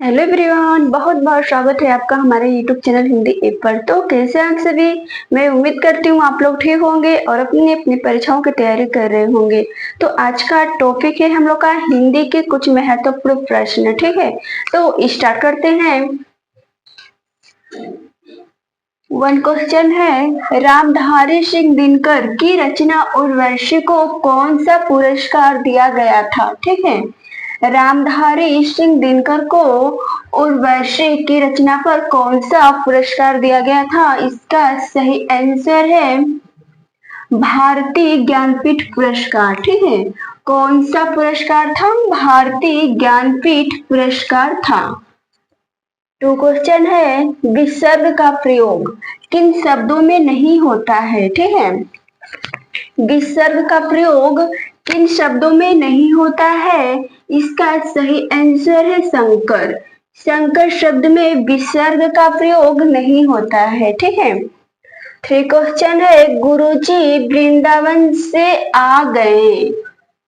Hello everyone, बहुत बहुत स्वागत है आपका हमारे यूट्यूब चैनल हिंदी ऐप पर। तो कैसे हैं आप सभी। मैं उम्मीद करती हूँ आप लोग ठीक होंगे और अपनी अपनी परीक्षाओं की तैयारी कर रहे होंगे। तो आज का टॉपिक है हम लोग का हिंदी के कुछ महत्वपूर्ण प्रश्न। ठीक है, तो स्टार्ट करते हैं। वन क्वेश्चन है, रामधारी सिंह दिनकर की रचना उर्वशी को कौन सा पुरस्कार दिया गया था। ठीक है, रामधारी सिंह दिनकर को उर्वशी की रचना पर कौन सा पुरस्कार दिया गया था। इसका सही आंसर है भारतीय ज्ञानपीठ पुरस्कार। ठीक है, कौन सा पुरस्कार था। भारतीय ज्ञानपीठ पुरस्कार था। तो क्वेश्चन है, विसर्ग का प्रयोग किन शब्दों में नहीं होता है। ठीक है, विसर्ग का प्रयोग किन शब्दों में नहीं होता है। इसका सही आंसर है शंकर। शंकर शब्द में विसर्ग का प्रयोग नहीं होता है। ठीक है, थ्री क्वेश्चन है, गुरुजी वृंदावन से आ गए।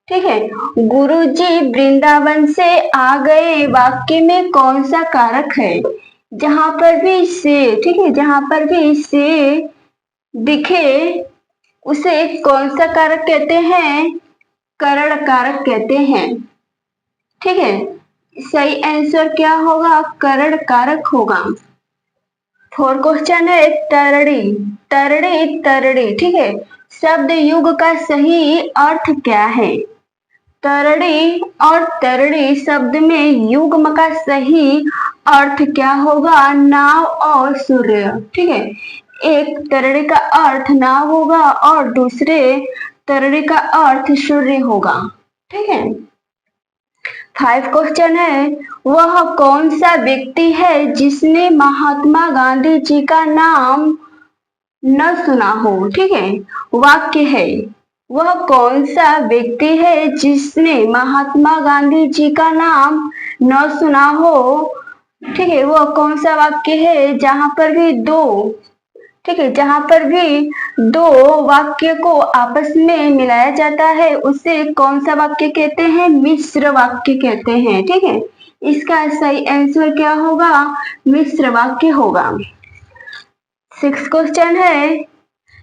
ठीक है, गुरुजी वृंदावन से आ गए वाक्य में कौन सा कारक है। जहां पर भी से, ठीक है, जहां पर भी से दिखे उसे कौन सा कारक कहते हैं। करण कारक कहते हैं। ठीक है, सही आंसर क्या होगा, करण कारक होगा। फोर क्वेश्चन है, तरड़ी तरड़ी तरड़ी। ठीक है, शब्द युग का सही अर्थ क्या है। तरड़ी और तरड़ी शब्द में युग्म का सही अर्थ क्या होगा, नाव और सूर्य। ठीक है, एक तरड़ी का अर्थ नाव होगा और दूसरे तरड़ी का अर्थ सूर्य होगा। ठीक है, फाइव क्वेश्चन है, वह कौन सा व्यक्ति है जिसने महात्मा गांधी जी का नाम न सुना हो। ठीक है, वाक्य है, वह कौन सा व्यक्ति है जिसने महात्मा गांधी जी का नाम न सुना हो। ठीक है, वह कौन सा वाक्य है जहां पर भी दो, ठीक है, जहां पर भी दो वाक्य को आपस में मिलाया जाता है उसे कौन सा वाक्य कहते हैं, मिश्र वाक्य कहते हैं। ठीक है, इसका सही आंसर क्या होगा, मिश्र वाक्य होगा। सिक्स क्वेश्चन है,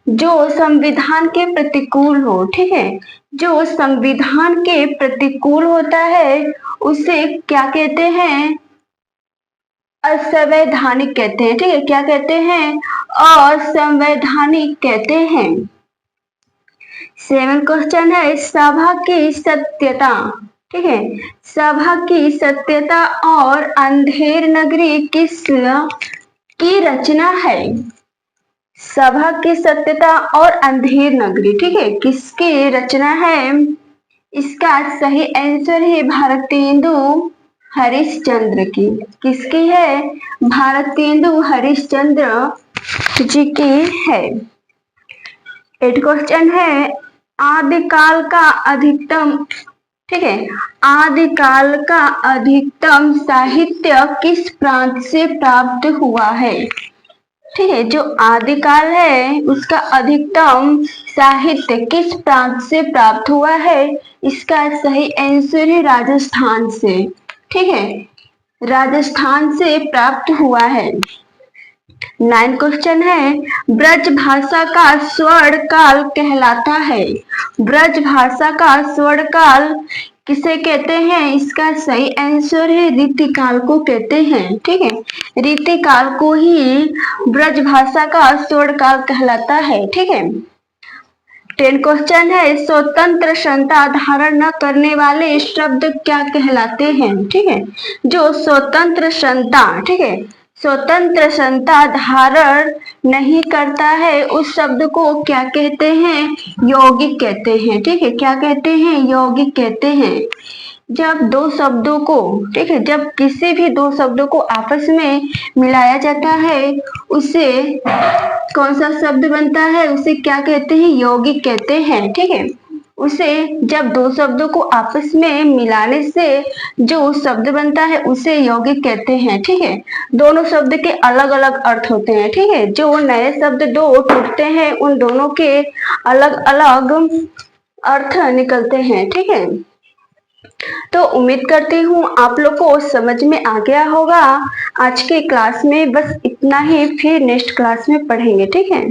जो संविधान के प्रतिकूल हो। ठीक है, जो संविधान के प्रतिकूल होता है उसे क्या कहते हैं, असंवैधानिक कहते हैं। ठीक है, क्या कहते हैं, असंवैधानिक कहते हैं। सेवन क्वेश्चन है, सभा की सत्यता। ठीक है, सभा की सत्यता और अंधेर नगरी किस की रचना है। सभा की सत्यता और अंधेर नगरी, ठीक है, किसकी रचना है। इसका सही आंसर है भारतेंदु हरिश्चंद्र की। किसकी है, भारतेंदु हरिश्चंद्र जी की है। एट क्वेश्चन है, आदिकाल का अधिकतम, ठीक है, आदिकाल का अधिकतम साहित्य किस प्रांत से प्राप्त हुआ है। ठीक है, जो आदिकाल है उसका अधिकतम साहित्य किस प्रांत से प्राप्त हुआ है। इसका सही आंसर है राजस्थान से। ठीक है, राजस्थान से प्राप्त हुआ है। नाइन क्वेश्चन है, ब्रज भाषा का स्वर्ण काल कहलाता है। ब्रज भाषा का स्वर्ण काल किसे कहते हैं। इसका सही आंसर है रीतिकाल को कहते हैं। ठीक है, रीतिकाल को ही ब्रज भाषा का स्वर्ण काल कहलाता है। ठीक है, 10 क्वेश्चन है, स्वतंत्र क्षमता धारण न करने वाले शब्द क्या कहलाते हैं। ठीक है, जो स्वतंत्र क्षमता, ठीक है, स्वतंत्र क्षमता धारण नहीं करता है उस शब्द को क्या कहते हैं, यौगिक कहते हैं। ठीक है, क्या कहते हैं, यौगिक कहते हैं। जब दो शब्दों को, ठीक है, जब किसी भी दो शब्दों को आपस में मिलाया जाता है उसे कौन सा शब्द बनता है, उसे क्या कहते हैं, यौगिक कहते हैं। ठीक है, उसे जब दो शब्दों को आपस में मिलाने से जो शब्द बनता है उसे यौगिक कहते हैं। ठीक है, दोनों शब्द के अलग अलग अर्थ होते हैं। ठीक है, जो नए शब्द दो टूटते हैं उन दोनों के अलग अलग अर्थ निकलते हैं। ठीक है, तो उम्मीद करती हूँ आप लोग को समझ में आ गया होगा। आज के क्लास में बस इतना ही, फिर नेक्स्ट क्लास में पढ़ेंगे, ठीक है।